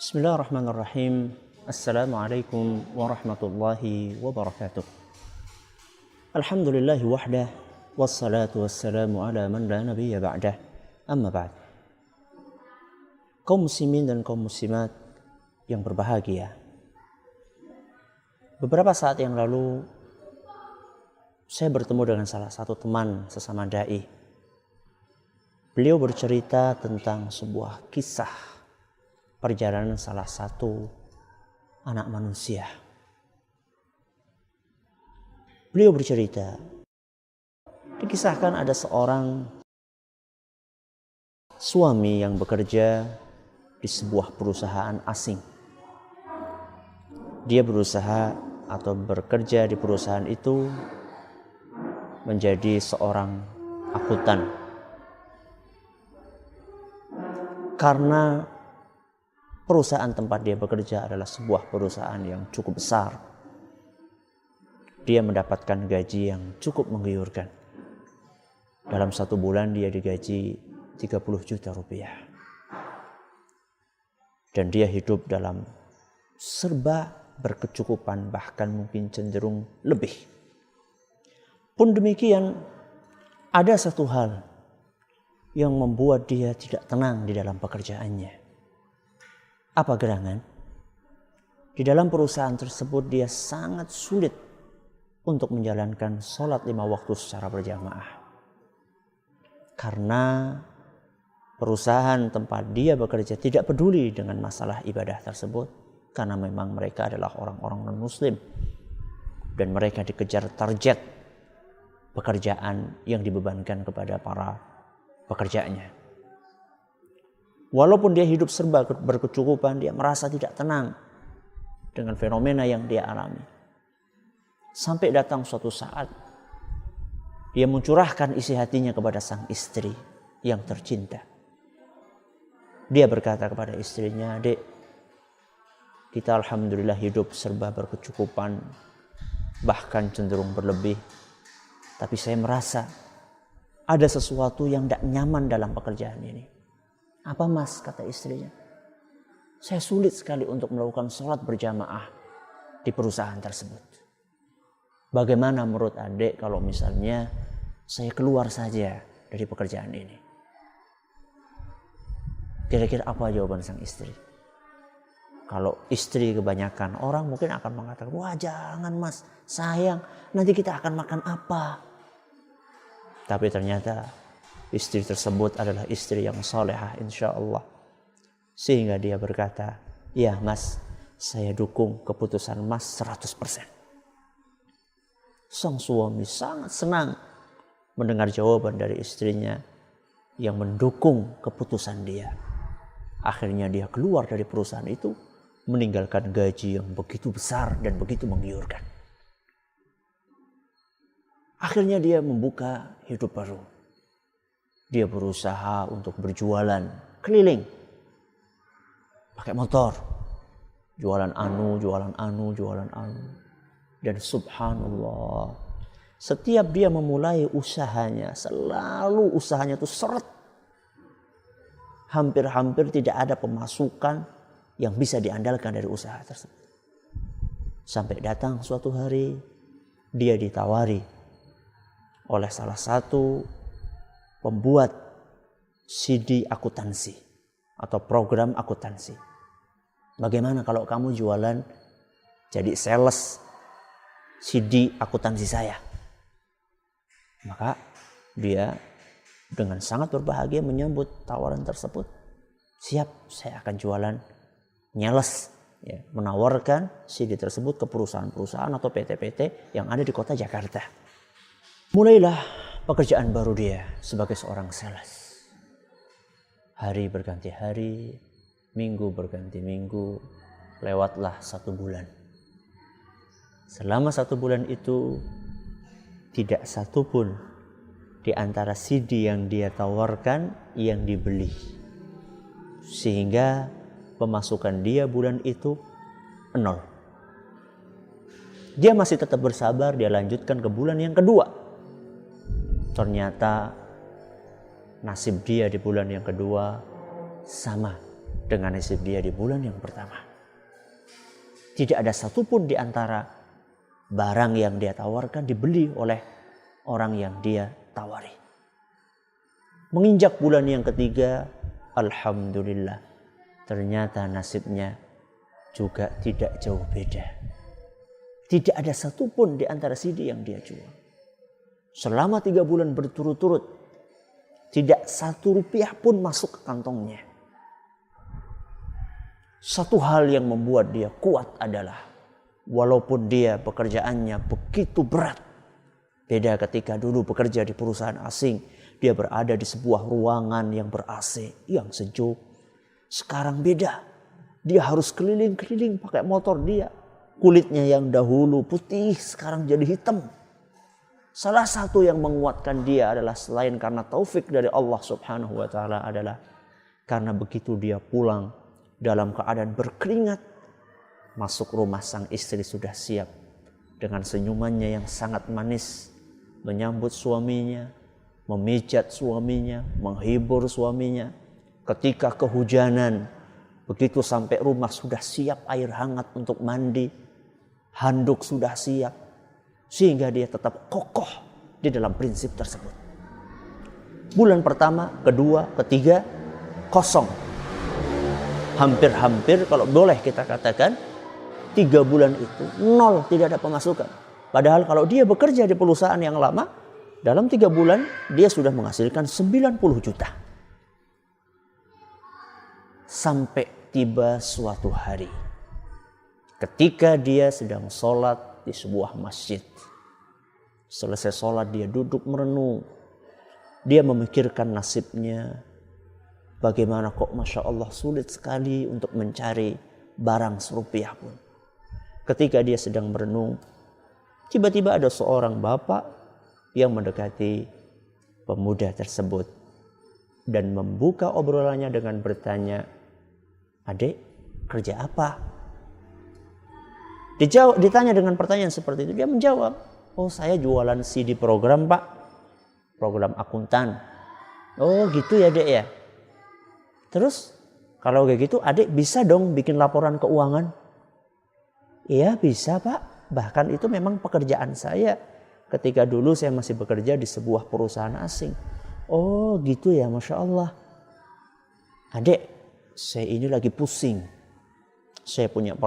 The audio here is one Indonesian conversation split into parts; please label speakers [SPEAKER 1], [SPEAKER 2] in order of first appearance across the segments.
[SPEAKER 1] Bismillahirrahmanirrahim. Assalamualaikum warahmatullahi wabarakatuh. Alhamdulillahi wahdah, wassalatu wassalamu ala man la nabiyya ba'dah. Amma ba'd. Kaum muslimin dan kaum muslimat yang berbahagia. Beberapa saat yang lalu saya bertemu dengan salah satu teman sesama dai. Beliau bercerita tentang sebuah kisah perjalanan salah satu anak manusia. Beliau bercerita, dikisahkan ada seorang suami yang bekerja di sebuah perusahaan asing. Dia berusaha atau bekerja di perusahaan itu menjadi seorang akuntan. Karena perusahaan tempat dia bekerja adalah sebuah perusahaan yang cukup besar, dia mendapatkan gaji yang cukup menggiurkan. Dalam satu bulan dia digaji 30 juta rupiah. Dan dia hidup dalam serba berkecukupan, bahkan mungkin cenderung lebih. Pun demikian, ada satu hal yang membuat dia tidak tenang di dalam pekerjaannya. Apa gerangan? Di dalam perusahaan tersebut dia sangat sulit untuk menjalankan sholat 5 waktu secara berjamaah. Karena perusahaan tempat dia bekerja tidak peduli dengan masalah ibadah tersebut. Karena memang mereka adalah orang-orang non-muslim. Dan mereka dikejar target pekerjaan yang dibebankan kepada para pekerjanya. Walaupun dia hidup serba berkecukupan, dia merasa tidak tenang dengan fenomena yang dia alami. Sampai datang suatu saat, dia mencurahkan isi hatinya kepada sang istri yang tercinta. Dia berkata kepada istrinya, "Dek, kita alhamdulillah hidup serba berkecukupan, bahkan cenderung berlebih. Tapi saya merasa ada sesuatu yang tidak nyaman dalam pekerjaan ini." "Apa mas?" kata istrinya. "Saya sulit sekali untuk melakukan sholat berjamaah di perusahaan tersebut. Bagaimana menurut adik kalau misalnya saya keluar saja dari pekerjaan ini?" Kira-kira apa jawaban sang istri? Kalau istri kebanyakan orang mungkin akan mengatakan, "Wah jangan mas, sayang, nanti kita akan makan apa?" Tapi ternyata istri tersebut adalah istri yang salehah insya Allah. Sehingga dia berkata, "Ya mas, saya dukung keputusan mas 100%. Sang suami sangat senang mendengar jawaban dari istrinya yang mendukung keputusan dia. Akhirnya dia keluar dari perusahaan itu, meninggalkan gaji yang begitu besar dan begitu menggiurkan. Akhirnya dia membuka hidup baru. Dia berusaha untuk berjualan keliling. Pakai motor. Jualan anu. Dan subhanallah, setiap dia memulai usahanya, selalu usahanya itu seret. Hampir-hampir tidak ada pemasukan yang bisa diandalkan dari usaha tersebut. Sampai datang suatu hari, dia ditawari oleh salah satu pembuat CD akuntansi atau program akuntansi. "Bagaimana kalau kamu jualan jadi sales CD akuntansi saya?" Maka dia dengan sangat berbahagia menyambut tawaran tersebut. "Siap, saya akan jualan nyales." Menawarkan CD tersebut ke perusahaan-perusahaan atau PT-PT yang ada di kota Jakarta. Mulailah pekerjaan baru dia sebagai seorang sales. Hari berganti hari, minggu berganti minggu, lewatlah 1 bulan. Selama 1 bulan itu, tidak satu pun di antara CD yang dia tawarkan yang dibeli. Sehingga pemasukan dia bulan itu 0. Dia masih tetap bersabar, dia lanjutkan ke bulan yang kedua. Ternyata nasib dia di bulan yang kedua sama dengan nasib dia di bulan yang pertama. Tidak ada satupun di antara barang yang dia tawarkan dibeli oleh orang yang dia tawari. Menginjak bulan yang ketiga, alhamdulillah, ternyata nasibnya juga tidak jauh beda. Tidak ada satupun di antara CD yang dia jual. Selama 3 bulan berturut-turut, tidak 1 rupiah pun masuk ke kantongnya. Satu hal yang membuat dia kuat adalah walaupun dia pekerjaannya begitu berat. Beda ketika dulu bekerja di perusahaan asing. Dia berada di sebuah ruangan yang ber-AC, yang sejuk. Sekarang beda. Dia harus keliling-keliling pakai motor dia. Kulitnya yang dahulu putih sekarang jadi hitam. Salah satu yang menguatkan dia adalah selain karena taufik dari Allah Subhanahu wa taala adalah karena begitu dia pulang dalam keadaan berkeringat, masuk rumah sang istri sudah siap dengan senyumannya yang sangat manis menyambut suaminya, memijat suaminya, menghibur suaminya. Ketika kehujanan, begitu sampai rumah sudah siap air hangat untuk mandi, handuk sudah siap, sehingga dia tetap kokoh di dalam prinsip tersebut. Bulan pertama, kedua, ketiga, kosong. Hampir-hampir kalau boleh kita katakan 3 bulan itu nol, tidak ada pemasukan. Padahal kalau dia bekerja di perusahaan yang lama, dalam 3 bulan dia sudah menghasilkan 90 juta. Sampai tiba suatu hari ketika dia sedang sholat di sebuah masjid. Selesai sholat dia duduk merenung. Dia memikirkan nasibnya. Bagaimana kok Masya Allah sulit sekali untuk mencari barang serupiah pun. Ketika dia sedang merenung, tiba-tiba ada seorang bapak yang mendekati pemuda tersebut dan membuka obrolannya dengan bertanya, "Adik, kerja apa?" Ditanya dengan pertanyaan seperti itu, dia menjawab, "Oh, saya jualan CD program, Pak. Program akuntan." "Oh, gitu ya, Dek ya. Terus kalau kayak gitu adik bisa dong bikin laporan keuangan?" "Iya bisa, Pak. Bahkan itu memang pekerjaan saya ketika dulu saya masih bekerja di sebuah perusahaan asing." "Oh gitu ya, Masya Allah. Adik, saya ini lagi pusing. Saya punya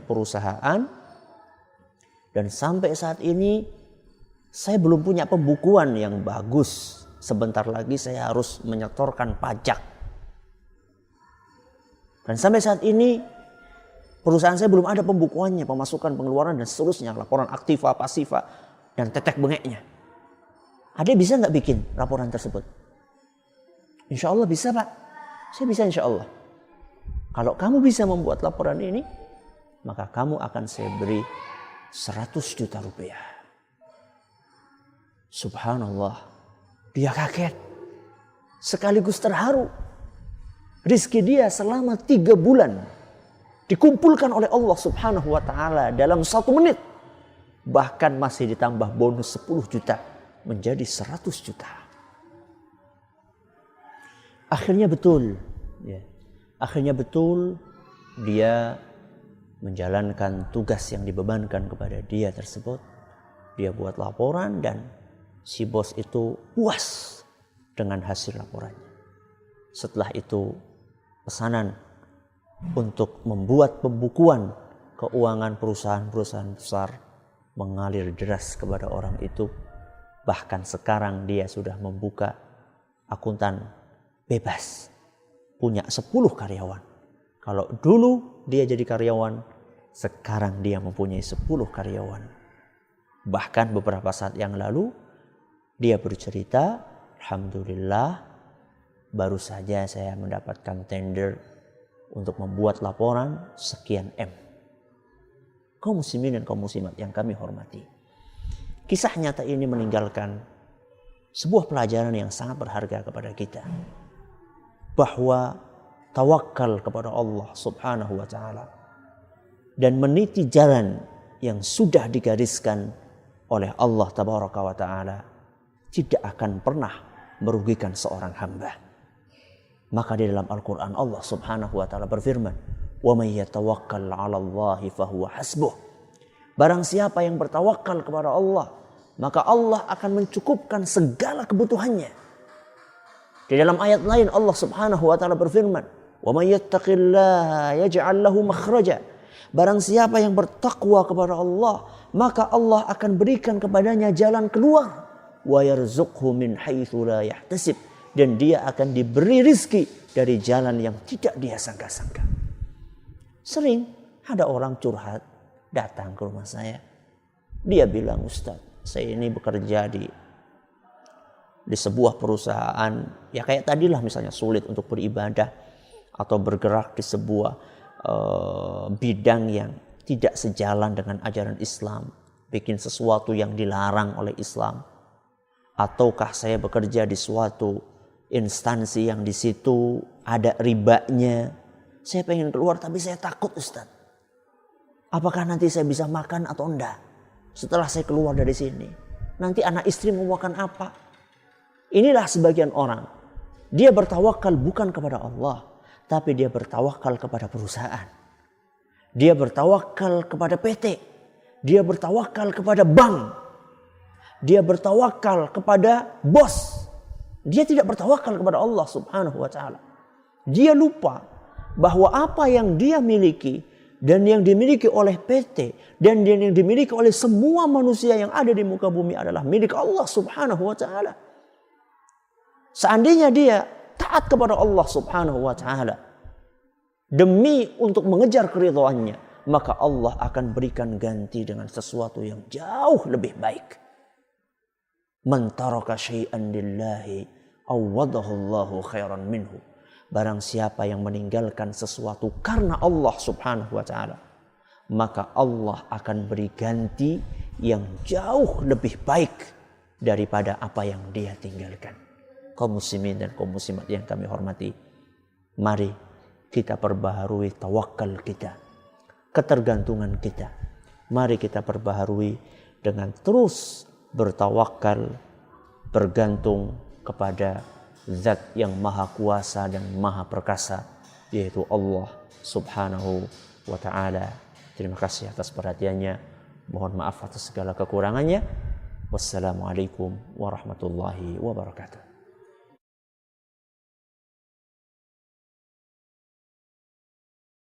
[SPEAKER 1] perusahaan dan sampai saat ini saya belum punya pembukuan yang bagus. Sebentar lagi saya harus menyetorkan pajak. Dan sampai saat ini perusahaan saya belum ada pembukuannya, pemasukan, pengeluaran dan seterusnya, laporan aktiva, pasiva dan tetek bengeknya. Adik bisa nggak bikin laporan tersebut?" "Insya Allah bisa, Pak. Saya bisa insya Allah. Kalau kamu bisa membuat laporan ini, maka kamu akan saya beri 100 juta rupiah." Subhanallah. Dia kaget. Sekaligus terharu. Rizki dia selama 3 bulan dikumpulkan oleh Allah Subhanahu wa ta'ala dalam 1 menit. Bahkan masih ditambah bonus 10 juta menjadi 100 juta. Akhirnya betul. Akhirnya betul dia menjalankan tugas yang dibebankan kepada dia tersebut. Dia buat laporan dan si bos itu puas dengan hasil laporannya. Setelah itu pesanan untuk membuat pembukuan keuangan perusahaan-perusahaan besar mengalir deras kepada orang itu. Bahkan sekarang dia sudah membuka akuntan bebas, punya 10 karyawan. Kalau dulu dia jadi karyawan, sekarang dia mempunyai 10 karyawan. Bahkan beberapa saat yang lalu dia bercerita, "Alhamdulillah, baru saja saya mendapatkan tender untuk membuat laporan sekian M." Kaum muslimin dan kaum muslimat yang kami hormati, kisah nyata ini meninggalkan sebuah pelajaran yang sangat berharga kepada kita, bahwa tawakal kepada Allah Subhanahu wa ta'ala dan meniti jalan yang sudah digariskan oleh Allah Tabaraka wa ta'ala tidak akan pernah merugikan seorang hamba. Maka di dalam Al-Quran Allah subhanahu wa ta'ala berfirman, "Wa may yatawakkal 'ala Allahi fahuwa hasbuh." Barang siapa yang bertawakal kepada Allah, maka Allah akan mencukupkan segala kebutuhannya. Di dalam ayat lain Allah subhanahu wa ta'ala berfirman, "Wa may yattaqillaha yaj'al lahu makhraja." Barang siapa yang bertakwa kepada Allah, maka Allah akan berikan kepadanya jalan keluar. Wa yarzuqhu min haitsu la yahtasib. Dan dia akan diberi rizki dari jalan yang tidak dia sangka-sangka. Sering ada orang curhat datang ke rumah saya. Dia bilang, "Ustaz, saya ini bekerja di sebuah perusahaan, ya kayak tadilah misalnya sulit untuk beribadah atau bergerak di sebuah bidang yang tidak sejalan dengan ajaran Islam, bikin sesuatu yang dilarang oleh Islam. Ataukah saya bekerja di suatu instansi yang di situ ada ribanya. Saya pengen keluar tapi saya takut, Ustaz. Apakah nanti saya bisa makan atau enggak setelah saya keluar dari sini? Nanti anak istri mau makan apa?" Inilah sebagian orang. Dia bertawakal bukan kepada Allah, tapi dia bertawakal kepada perusahaan. Dia bertawakal kepada PT. Dia bertawakal kepada bank. Dia bertawakal kepada bos. Dia tidak bertawakal kepada Allah subhanahu wa ta'ala. Dia lupa bahwa apa yang dia miliki dan yang dimiliki oleh PT dan yang dimiliki oleh semua manusia yang ada di muka bumi adalah milik Allah subhanahu wa ta'ala. Seandainya dia taat kepada Allah subhanahu wa ta'ala demi untuk mengejar keridhaannya, maka Allah akan berikan ganti dengan sesuatu yang jauh lebih baik. Man taraka syai'an lillahi awadahu Allahu khairan minhu. Barang siapa yang meninggalkan sesuatu karena Allah subhanahu wa ta'ala, maka Allah akan beri ganti yang jauh lebih baik daripada apa yang dia tinggalkan. Kaum muslimin dan kaum muslimat yang kami hormati, mari kita perbaharui tawakal kita, ketergantungan kita. Mari kita perbaharui dengan terus bertawakal, bergantung kepada Zat yang maha kuasa dan maha perkasa, yaitu Allah subhanahu wa ta'ala. Terima kasih atas perhatiannya. Mohon maaf atas segala kekurangannya. Wassalamualaikum warahmatullahi wabarakatuh.